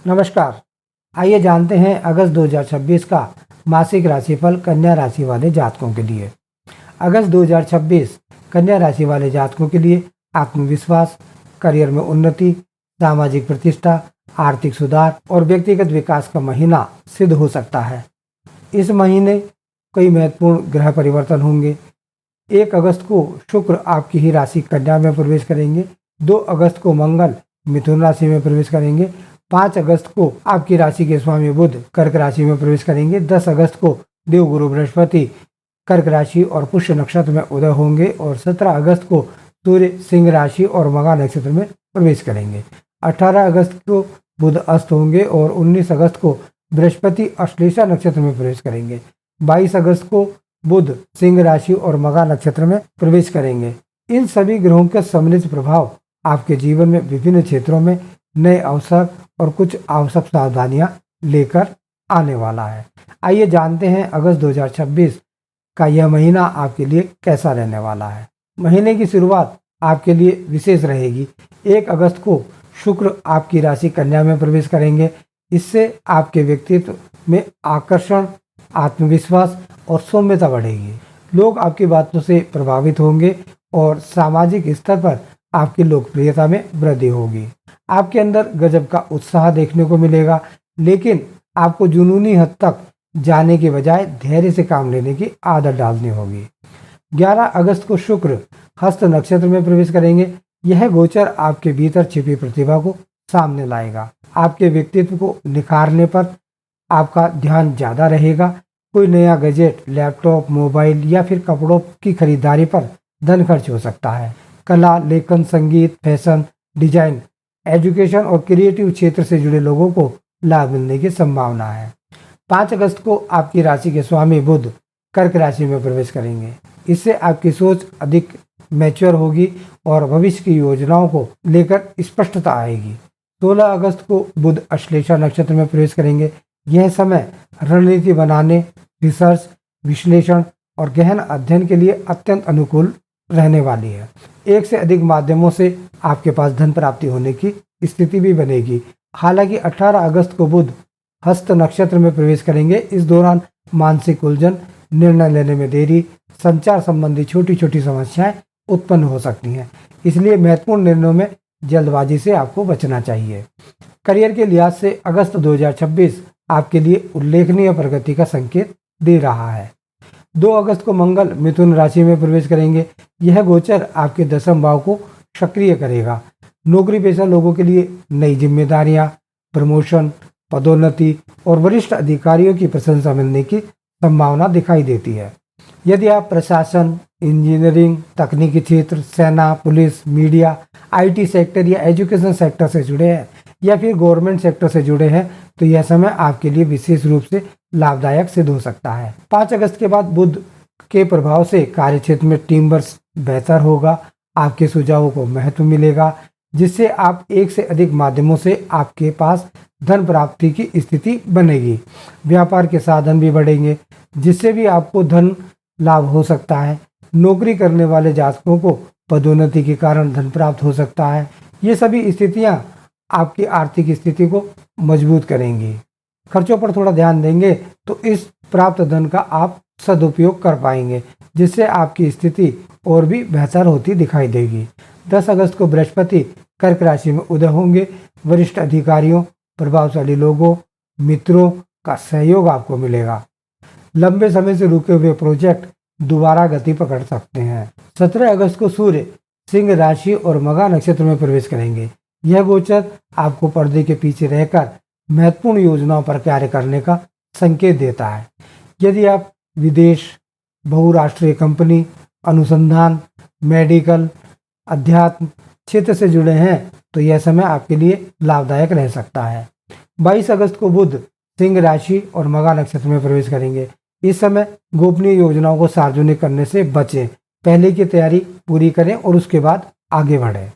नमस्कार। आइए जानते हैं अगस्त 2026 का मासिक राशिफल कन्या राशि वाले जातकों के लिए। अगस्त 2026 कन्या राशि वाले जातकों के लिए आत्मविश्वास, करियर में उन्नति, सामाजिक प्रतिष्ठा, आर्थिक सुधार और व्यक्तिगत विकास का महीना सिद्ध हो सकता है। इस महीने कई महत्वपूर्ण ग्रह परिवर्तन होंगे। 1 अगस्त को शुक्र आपकी ही राशि कन्या में प्रवेश करेंगे। 2 अगस्त को मंगल मिथुन राशि में प्रवेश करेंगे। 5 अगस्त को आपकी राशि के स्वामी बुध कर्क राशि में प्रवेश करेंगे। 10 अगस्त को देवगुरु बृहस्पति कर्क राशि और पुष्य नक्षत्र में उदय होंगे और 17 अगस्त को सूर्य सिंह राशि और मघा नक्षत्र में प्रवेश करेंगे। 18 अगस्त को बुध अस्त होंगे और 19 अगस्त को बृहस्पति अश्लेषा नक्षत्र में प्रवेश करेंगे। 22 अगस्त को बुध सिंह राशि और मघा नक्षत्र में प्रवेश करेंगे। इन सभी ग्रहों का सम्मिलित प्रभाव आपके जीवन में विभिन्न क्षेत्रों में नए अवसर और कुछ आवश्यक सावधानियां लेकर आने वाला है। आइए जानते हैं अगस्त 2026 का यह महीना आपके लिए कैसा रहने वाला है। महीने की शुरुआत आपके लिए विशेष रहेगी। 1 अगस्त को शुक्र आपकी राशि कन्या में प्रवेश करेंगे। इससे आपके व्यक्तित्व में आकर्षण, आत्मविश्वास और सौम्यता बढ़ेगी। लोग आपकी बातों से प्रभावित होंगे और सामाजिक स्तर पर आपकी लोकप्रियता में वृद्धि होगी। आपके अंदर गजब का उत्साह देखने को मिलेगा, लेकिन आपको जुनूनी हद तक जाने के बजाय धैर्य से काम लेने की आदत डालनी होगी। 11 अगस्त को शुक्र हस्त नक्षत्र में प्रवेश करेंगे। यह गोचर आपके भीतर छिपी प्रतिभा को सामने लाएगा। आपके व्यक्तित्व को निखारने पर आपका ध्यान ज्यादा रहेगा। कोई नया गैजेट, लैपटॉप, मोबाइल या फिर कपड़ों की खरीदारी पर धन खर्च हो सकता है। कला, लेखन, संगीत, फैशन, डिजाइन, एजुकेशन और क्रिएटिव क्षेत्र से जुड़े लोगों को लाभ मिलने की संभावना है। 5 अगस्त को आपकी राशि के स्वामी बुध कर्क राशि में प्रवेश करेंगे। इससे आपकी सोच अधिक मैच्योर होगी और भविष्य की योजनाओं को लेकर स्पष्टता आएगी। 16 अगस्त को बुध अश्लेषा नक्षत्र में प्रवेश करेंगे। यह समय रणनीति बनाने, रिसर्च, विश्लेषण और गहन अध्ययन के लिए अत्यंत अनुकूल रहने वाली है। एक से अधिक माध्यमों से आपके पास धन प्राप्ति होने की स्थिति भी बनेगी। हालांकि 18 अगस्त को बुध हस्त नक्षत्र में प्रवेश करेंगे। इस दौरान मानसिक उलझन, निर्णय लेने में देरी, संचार संबंधी छोटी छोटी समस्याएं उत्पन्न हो सकती हैं। इसलिए महत्वपूर्ण निर्णयों में जल्दबाजी से आपको बचना चाहिए। करियर के लिहाज से अगस्त 2026 आपके लिए उल्लेखनीय प्रगति का संकेत दे रहा है। 2 अगस्त को मंगल मिथुन राशि में प्रवेश करेंगे। यह गोचर आपके 10वें भाव को सक्रिय करेगा। नौकरी पेशा लोगों के लिए नई जिम्मेदारियां, प्रमोशन, पदोन्नति और वरिष्ठ अधिकारियों की प्रशंसा मिलने की संभावना दिखाई देती है। यदि आप प्रशासन, इंजीनियरिंग, तकनीकी क्षेत्र, सेना, पुलिस, मीडिया, आईटी सेक्टर या एजुकेशन सेक्टर से जुड़े हैं या फिर गवर्नमेंट सेक्टर से जुड़े हैं तो यह समय आपके लिए विशेष रूप से लाभदायक सिद्ध हो सकता है। 5 अगस्त के बाद बुध के प्रभाव से कार्य क्षेत्र में टीम वर्क बेहतर होगा। आपके सुझावों को महत्व मिलेगा, जिससे आप एक से अधिक माध्यमों से आपके पास धन प्राप्ति की स्थिति बनेगी। व्यापार के साधन भी बढ़ेंगे, जिससे भी आपको धन लाभ हो सकता है। नौकरी करने वाले जातकों को पदोन्नति के कारण धन प्राप्त हो सकता है। ये सभी स्थितियां आपकी आर्थिक स्थिति को मजबूत करेंगी। खर्चों पर थोड़ा ध्यान देंगे तो इस प्राप्त धन का आप सदुपयोग कर पाएंगे, जिससे आपकी स्थिति और भी बेहतर होती दिखाई देगी। 10 अगस्त को बृहस्पति कर्क राशि में उदय होंगे। वरिष्ठ अधिकारियों, प्रभावशाली लोगों, मित्रों का सहयोग आपको मिलेगा। लंबे समय से रुके हुए प्रोजेक्ट दोबारा गति पकड़ सकते हैं। 17 अगस्त को सूर्य सिंह राशि और मघा नक्षत्र में प्रवेश करेंगे। यह गोचर आपको पर्दे के पीछे रहकर महत्वपूर्ण योजनाओं पर कार्य करने का संकेत देता है। यदि आप विदेश, बहुराष्ट्रीय कंपनी, अनुसंधान, मेडिकल, अध्यात्म क्षेत्र से जुड़े हैं तो यह समय आपके लिए लाभदायक रह सकता है। 22 अगस्त को बुध सिंह राशि और मघा नक्षत्र में प्रवेश करेंगे। इस समय गोपनीय योजनाओं को सार्वजनिक करने से बचें। पहले की तैयारी पूरी करें और उसके बाद आगे बढ़ें।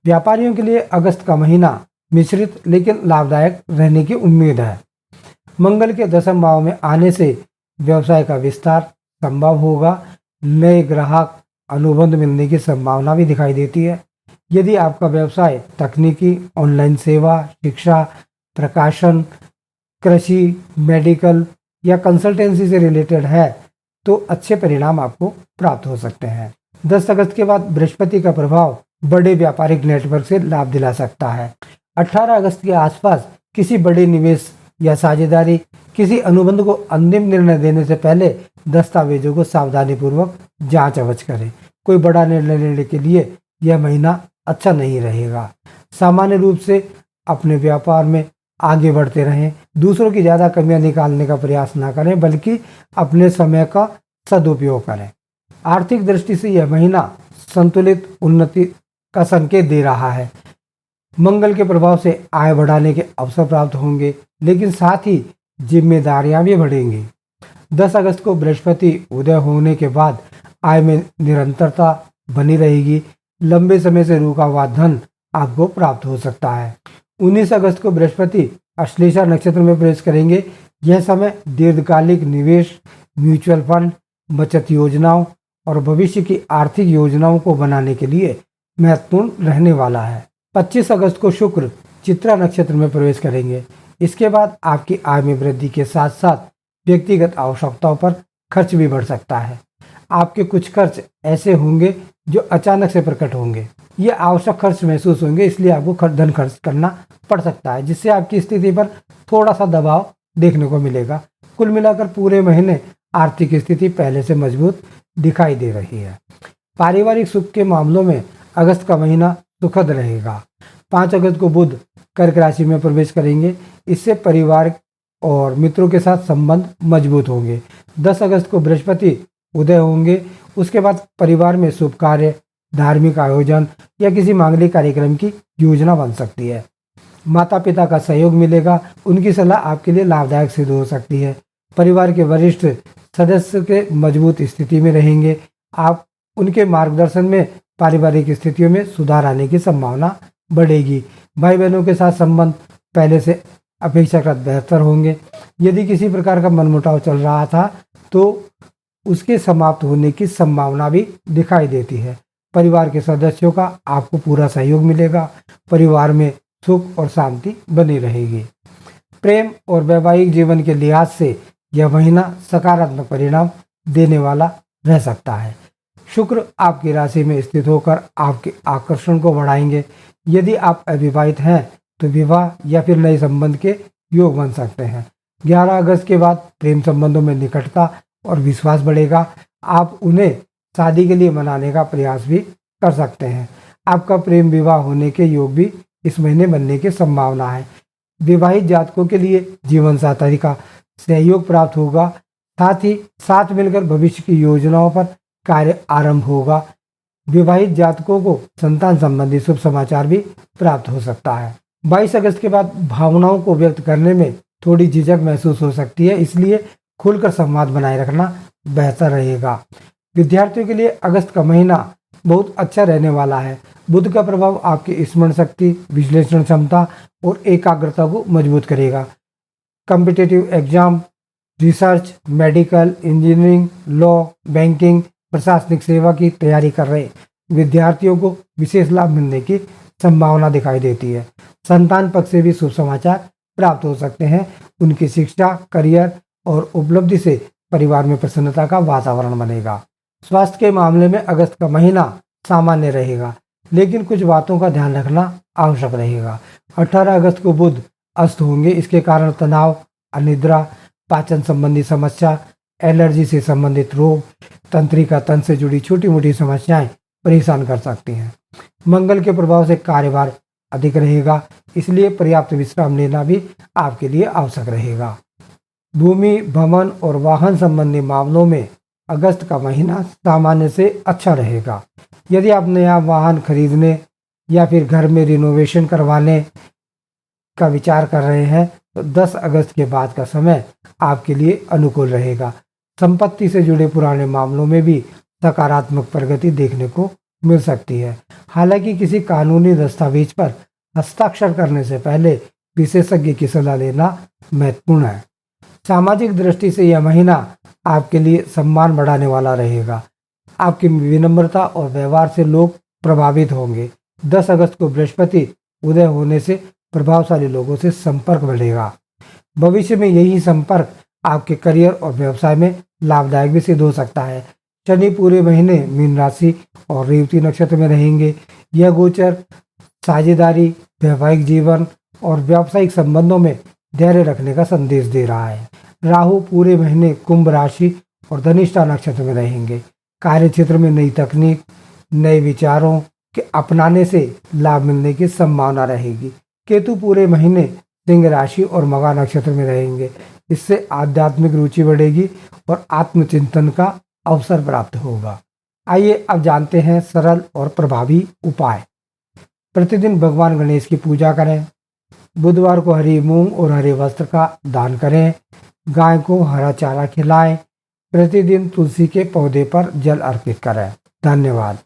व्यापारियों के लिए अगस्त का महीना मिश्रित लेकिन लाभदायक रहने की उम्मीद है। मंगल के 10वें भाव में आने से व्यवसाय का विस्तार संभव होगा। नए ग्राहक, अनुबंध मिलने की संभावना भी दिखाई देती है। यदि आपका व्यवसाय तकनीकी, ऑनलाइन सेवा, शिक्षा, प्रकाशन, कृषि, मेडिकल या कंसल्टेंसी से रिलेटेड है तो अच्छे परिणाम आपको प्राप्त हो सकते हैं। 10 अगस्त के बाद बृहस्पति का प्रभाव बड़े व्यापारिक नेटवर्क से लाभ दिला सकता है। 18 अगस्त के आसपास किसी बड़े निवेश या साझेदारी, किसी अनुबंध को अंतिम निर्णय देने से पहले दस्तावेजों को सावधानीपूर्वक जांच अवश्य करें। कोई बड़ा निर्णय लेने के लिए यह महीना अच्छा नहीं रहेगा। सामान्य रूप से अपने व्यापार में आगे बढ़ते रहें। दूसरों की ज़्यादा कमियां निकालने का प्रयास ना करें, बल्कि अपने समय का सदुपयोग करें। आर्थिक दृष्टि से यह महीना संतुलित उन्नति का संकेत दे रहा है। मंगल के प्रभाव से आय बढ़ाने के अवसर प्राप्त होंगे, लेकिन साथ ही जिम्मेदारियां भी बढ़ेंगी। 10 अगस्त को बृहस्पति उदय होने के बाद आय में निरंतरता बनी रहेगी। लंबे समय से रुका हुआ धन आपको प्राप्त हो सकता है। 19 अगस्त को बृहस्पति अश्लेषा नक्षत्र में प्रवेश करेंगे। यह समय दीर्घकालिक निवेश, म्यूचुअल फंड, बचत योजनाओं और भविष्य की आर्थिक योजनाओं को बनाने के लिए महत्वपूर्ण रहने वाला है। 25 अगस्त को शुक्र चित्रा नक्षत्र में प्रवेश करेंगे। इसके बाद आपकी आय में वृद्धि के साथ साथ व्यक्तिगत आवश्यकताओं पर खर्च भी बढ़ सकता है। आपके कुछ खर्च ऐसे होंगे जो अचानक से प्रकट होंगे। ये आवश्यक खर्च महसूस होंगे, इसलिए आपको धन खर्च करना पड़ सकता है, जिससे आपकी स्थिति पर थोड़ा सा दबाव देखने को मिलेगा। कुल मिलाकर पूरे महीने आर्थिक स्थिति पहले से मजबूत दिखाई दे रही है। पारिवारिक सुख के मामलों में अगस्त का महीना सुखद रहेगा। 5 अगस्त को बुध कर्क राशि में प्रवेश करेंगे। इससे परिवार और मित्रों के साथ संबंध मजबूत होंगे। 10 अगस्त को बृहस्पति उदय होंगे। उसके बाद परिवार में शुभ कार्य, धार्मिक आयोजन या किसी मांगलिक कार्यक्रम की योजना बन सकती है। माता पिता का सहयोग मिलेगा। उनकी सलाह आपके लिए लाभदायक सिद्ध हो सकती है। परिवार के वरिष्ठ सदस्य के मजबूत स्थिति में रहेंगे। आप उनके मार्गदर्शन में पारिवारिक स्थितियों में सुधार आने की संभावना बढ़ेगी। भाई बहनों के साथ संबंध पहले से अपेक्षाकृत बेहतर होंगे। यदि किसी प्रकार का मनमुटाव चल रहा था तो उसके समाप्त होने की संभावना भी दिखाई देती है। परिवार के सदस्यों का आपको पूरा सहयोग मिलेगा। परिवार में सुख और शांति बनी रहेगी। प्रेम और वैवाहिक जीवन के लिहाज से यह महीना सकारात्मक परिणाम देने वाला रह सकता है। शुक्र आपकी राशि में स्थित होकर आपके आकर्षण को बढ़ाएंगे। यदि आप अविवाहित हैं तो विवाह या फिर नए संबंध के योग बन सकते हैं। 11 अगस्त के बाद प्रेम संबंधों में निकटता और विश्वास बढ़ेगा। आप उन्हें शादी के लिए मनाने का प्रयास भी कर सकते हैं। आपका प्रेम विवाह होने के योग भी इस महीने बनने की संभावना है। विवाहित जातकों के लिए जीवन साथी का सहयोग प्राप्त होगा। साथ ही साथ मिलकर भविष्य की योजनाओं पर कार्य आरंभ होगा। विवाहित जातकों को संतान संबंधी शुभ समाचार भी प्राप्त हो सकता है। 22 अगस्त के बाद भावनाओं को व्यक्त करने में थोड़ी झिझक महसूस हो सकती है, इसलिए खुलकर संवाद बनाए रखना बेहतर रहेगा। विद्यार्थियों के लिए अगस्त का महीना बहुत अच्छा रहने वाला है। बुध का प्रभाव आपकी स्मरण शक्ति, विश्लेषण क्षमता और एकाग्रता को मजबूत करेगा। Competitive exam, research, medical, engineering, law, banking, प्रशासनिक सेवा की तैयारी कर रहे विद्यार्थियों को विशेष लाभ मिलने की संभावना दिखाई देती है। संतान पक्ष से भी शुभ समाचार प्राप्त हो सकते हैं। उनकी शिक्षा, करियर और उपलब्धि से परिवार में प्रसन्नता का वातावरण बनेगा। स्वास्थ्य के मामले में अगस्त का महीना सामान्य रहेगा, लेकिन कुछ बातों का ध्यान रखना आवश्यक रहेगा। 18 अगस्त को बुध अस्त होंगे। इसके कारण तनाव, अनिद्रा, पाचन संबंधी समस्या, एलर्जी से संबंधित रोग, तंत्रिका तंत्र से जुड़ी छोटी मोटी समस्याएं परेशान कर सकती हैं। मंगल के प्रभाव से कार्यभार अधिक रहेगा, इसलिए पर्याप्त विश्राम लेना भी आपके लिए आवश्यक रहेगा। भूमि, भवन और वाहन संबंधी मामलों में अगस्त का महीना सामान्य से अच्छा रहेगा। यदि आप नया वाहन खरीदने या फिर घर में रिनोवेशन करवाने का विचार कर रहे हैं तो 10 अगस्त के बाद का समय आपके लिए अनुकूल रहेगा। संपत्ति से जुड़े पुराने मामलों में भी सकारात्मक प्रगति देखने को मिल सकती है। हालांकि किसी कानूनी दस्तावेज पर हस्ताक्षर करने से पहले विशेषज्ञ की सलाह लेना महत्वपूर्ण है। सामाजिक दृष्टि से यह महीना आपके लिए सम्मान बढ़ाने वाला रहेगा। आपकी विनम्रता और व्यवहार से लोग प्रभावित होंगे। 10 अगस्त को बृहस्पति उदय होने से प्रभावशाली लोगों से संपर्क बढ़ेगा। भविष्य में यही संपर्क आपके करियर और व्यवसाय में लाभदायक भी सिद्ध हो सकता है। शनि पूरे महीने मीन राशि और रेवती नक्षत्र में रहेंगे। यह गोचर साझेदारी, वैवाहिक जीवन और व्यावसायिक संबंधों में धैर्य रखने का संदेश दे रहा है। राहु पूरे महीने कुंभ राशि और धनिष्ठा नक्षत्र में रहेंगे। कार्य क्षेत्र में नई तकनीक, नए विचारों के अपनाने से लाभ मिलने की संभावना रहेगी। केतु पूरे महीने सिंह राशि और मघा नक्षत्र में रहेंगे। इससे आध्यात्मिक रुचि बढ़ेगी और आत्मचिंतन का अवसर प्राप्त होगा। आइए अब जानते हैं सरल और प्रभावी उपाय। प्रतिदिन भगवान गणेश की पूजा करें। बुधवार को हरी मूंग और हरे वस्त्र का दान करें। गाय को हरा चारा खिलाएं। प्रतिदिन तुलसी के पौधे पर जल अर्पित करें। धन्यवाद।